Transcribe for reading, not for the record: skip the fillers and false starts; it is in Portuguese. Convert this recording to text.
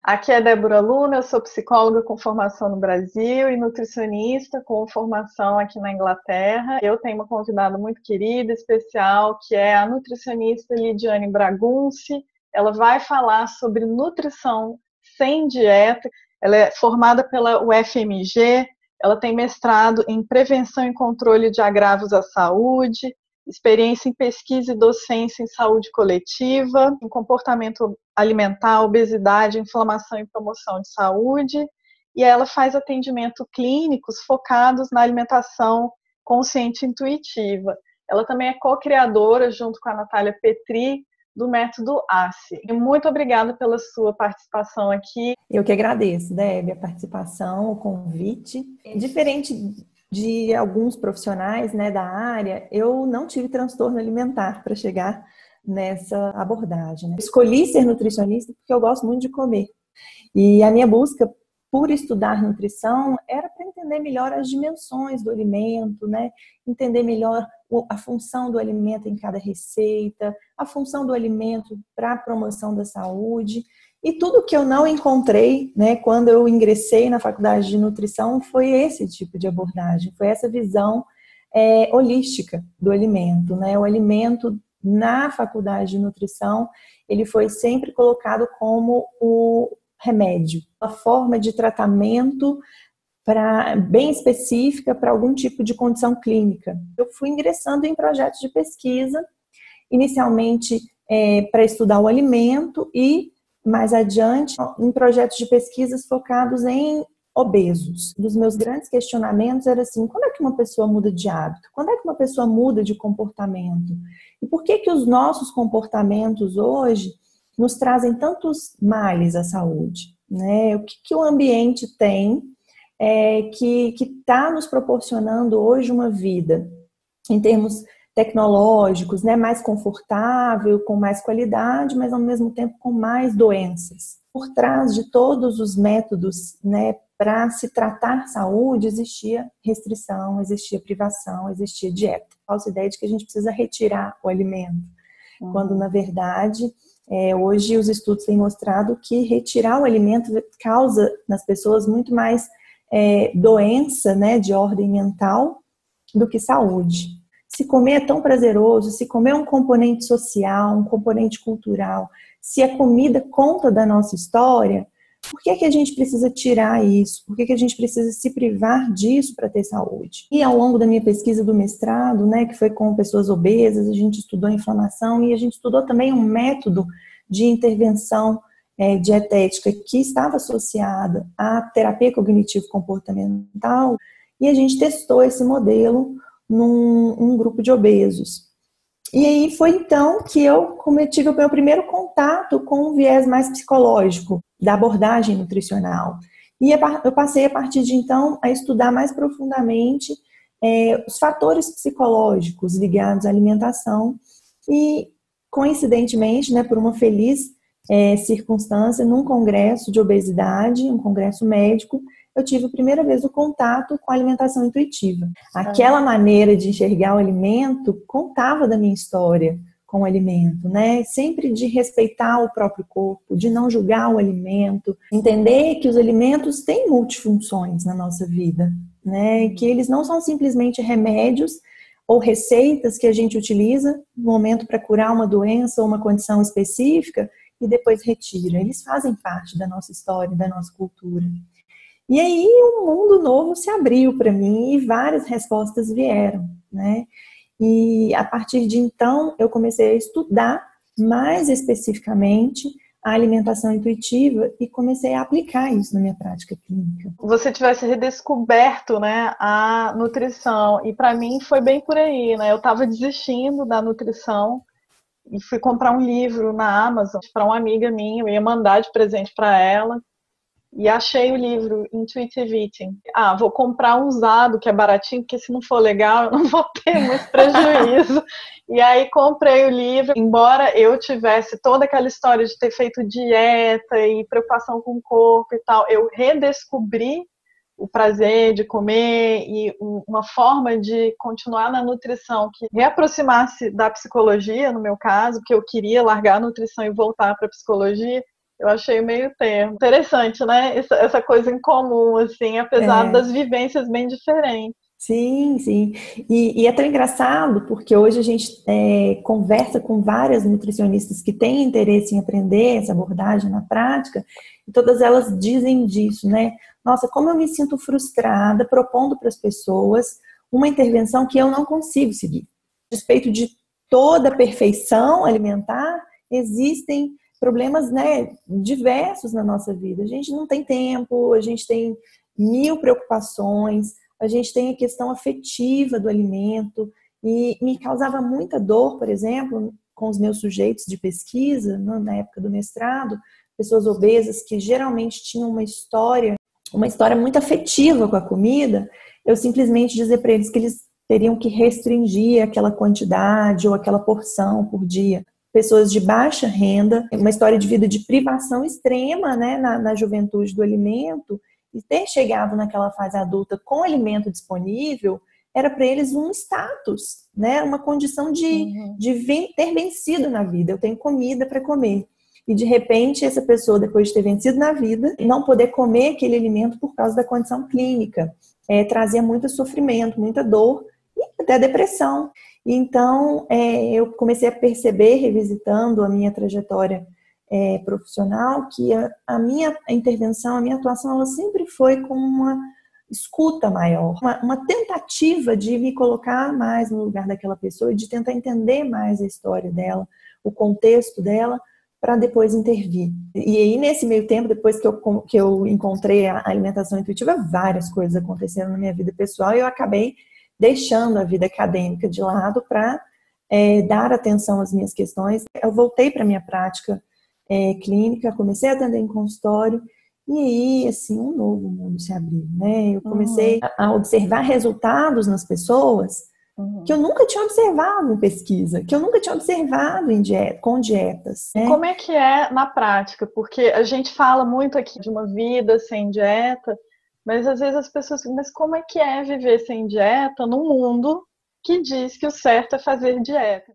Aqui é Débora Luna, eu sou psicóloga com formação no Brasil e nutricionista com formação aqui na Inglaterra. Eu tenho uma convidada muito querida, especial, que é a nutricionista Lidiane Bragunci. Ela vai falar sobre nutrição sem dieta. Ela é formada pela UFMG, ela tem mestrado em prevenção e controle de agravos à saúde, experiência em pesquisa e docência em saúde coletiva, em comportamento alimentar, obesidade, inflamação e promoção de saúde, e ela faz atendimento clínicos focados na alimentação consciente e intuitiva. Ela também é co-criadora, junto com a Natália Petri, do método ACE. Muito obrigada pela sua participação aqui. Eu que agradeço, Deb, a participação, o convite. Diferente de alguns profissionais, né, da área, eu não tive transtorno alimentar para chegar nessa abordagem, né? Escolhi ser nutricionista porque eu gosto muito de comer. E a minha busca por estudar nutrição era para entender melhor as dimensões do alimento, né? Entender melhor a função do alimento em cada receita, a função do alimento para a promoção da saúde. E tudo que eu não encontrei, né, quando eu ingressei na faculdade de nutrição foi esse tipo de abordagem, foi essa visão holística do alimento, né? O alimento na faculdade de nutrição, ele foi sempre colocado como o remédio, a forma de tratamento bem específica para algum tipo de condição clínica. Eu fui ingressando em projetos de pesquisa, inicialmente para estudar o alimento e mais adiante em projetos de pesquisas focados em obesos. Um dos meus grandes questionamentos era assim, quando é que uma pessoa muda de hábito? Quando é que uma pessoa muda de comportamento? E por que os nossos comportamentos hoje nos trazem tantos males à saúde, né? O que o ambiente tem que está nos proporcionando hoje uma vida em termos tecnológicos, né, mais confortável, com mais qualidade, mas ao mesmo tempo com mais doenças. Por trás de todos os métodos, né, para se tratar saúde, existia restrição, existia privação, existia dieta. A falsa ideia de que a gente precisa retirar o alimento, quando na verdade hoje os estudos têm mostrado que retirar o alimento causa nas pessoas muito mais doença, né, de ordem mental do que saúde. Se comer é tão prazeroso, se comer é um componente social, um componente cultural, se a comida conta da nossa história, por que a gente precisa tirar isso? Por que a gente precisa se privar disso para ter saúde? E ao longo da minha pesquisa do mestrado, né, que foi com pessoas obesas, a gente estudou a inflamação e a gente estudou também um método de intervenção dietética que estava associada à terapia cognitivo-comportamental, e a gente testou esse modelo num grupo de obesos. E aí foi então que eu tive o meu primeiro contato com um viés mais psicológico da abordagem nutricional. E eu passei a partir de então a estudar mais profundamente os fatores psicológicos ligados à alimentação e, coincidentemente, né, por uma feliz circunstância, num congresso de obesidade, um congresso médico, eu tive a primeira vez o contato com a alimentação intuitiva. Aquela maneira de enxergar o alimento contava da minha história com o alimento, né? Sempre de respeitar o próprio corpo, de não julgar o alimento, entender que os alimentos têm multifunções na nossa vida, né? Que eles não são simplesmente remédios ou receitas que a gente utiliza no momento para curar uma doença ou uma condição específica e depois retira. Eles fazem parte da nossa história, da nossa cultura. E aí um mundo novo se abriu para mim e várias respostas vieram, né? E a partir de então eu comecei a estudar mais especificamente a alimentação intuitiva e comecei a aplicar isso na minha prática clínica. Você tivesse redescoberto, né, a nutrição, e para mim foi bem por aí, né? Eu estava desistindo da nutrição e fui comprar um livro na Amazon para uma amiga minha, eu ia mandar de presente para ela. E achei o livro Intuitive Eating. Vou comprar um usado que é baratinho, porque se não for legal eu não vou ter muito prejuízo. E aí comprei o livro. Embora eu tivesse toda aquela história de ter feito dieta e preocupação com o corpo e tal, eu redescobri o prazer de comer e uma forma de continuar na nutrição que reaproximasse da psicologia, no meu caso, porque eu queria largar a nutrição e voltar para a psicologia. Eu achei meio termo. Interessante, né? Essa coisa em comum, assim, apesar É, das vivências bem diferentes. sim, sim. E é tão engraçado porque hoje a gente conversa com várias nutricionistas que têm interesse em aprender essa abordagem na prática, e todas elas dizem disso, né? Nossa, como eu me sinto frustrada propondo para as pessoas uma intervenção que eu não consigo seguir. A respeito de toda a perfeição alimentar, existem problemas, né, diversos na nossa vida. A gente não tem tempo, a gente tem mil preocupações, a gente tem a questão afetiva do alimento, e me causava muita dor, por exemplo, com os meus sujeitos de pesquisa, na época do mestrado, pessoas obesas que geralmente tinham uma história muito afetiva com a comida, eu simplesmente dizer para eles que eles teriam que restringir aquela quantidade ou aquela porção por dia. Pessoas de baixa renda, uma história de vida de privação extrema, né, na juventude do alimento, e ter chegado naquela fase adulta com alimento disponível, era para eles um status, né? Uma condição de ter vencido na vida. Eu tenho comida para comer. E de repente, essa pessoa, depois de ter vencido na vida, não poder comer aquele alimento por causa da condição clínica, trazia muito sofrimento, muita dor e até depressão. Então, eu comecei a perceber, revisitando a minha trajetória profissional, que a minha intervenção, a minha atuação, ela sempre foi com uma escuta maior, uma tentativa de me colocar mais no lugar daquela pessoa e de tentar entender mais a história dela, o contexto dela, para depois intervir. E aí, nesse meio tempo, depois que eu encontrei a alimentação intuitiva, várias coisas aconteceram na minha vida pessoal e eu acabei deixando a vida acadêmica de lado para dar atenção às minhas questões. Eu voltei para a minha prática clínica, comecei a atender em consultório, e aí, assim, um novo mundo se abriu, né? Eu comecei a observar resultados nas pessoas que eu nunca tinha observado em pesquisa, que eu nunca tinha observado com dietas, E né? como é que é na prática? Porque a gente fala muito aqui de uma vida sem dieta, mas às vezes as pessoas ficam, mas como é que é viver sem dieta num mundo que diz que o certo é fazer dieta?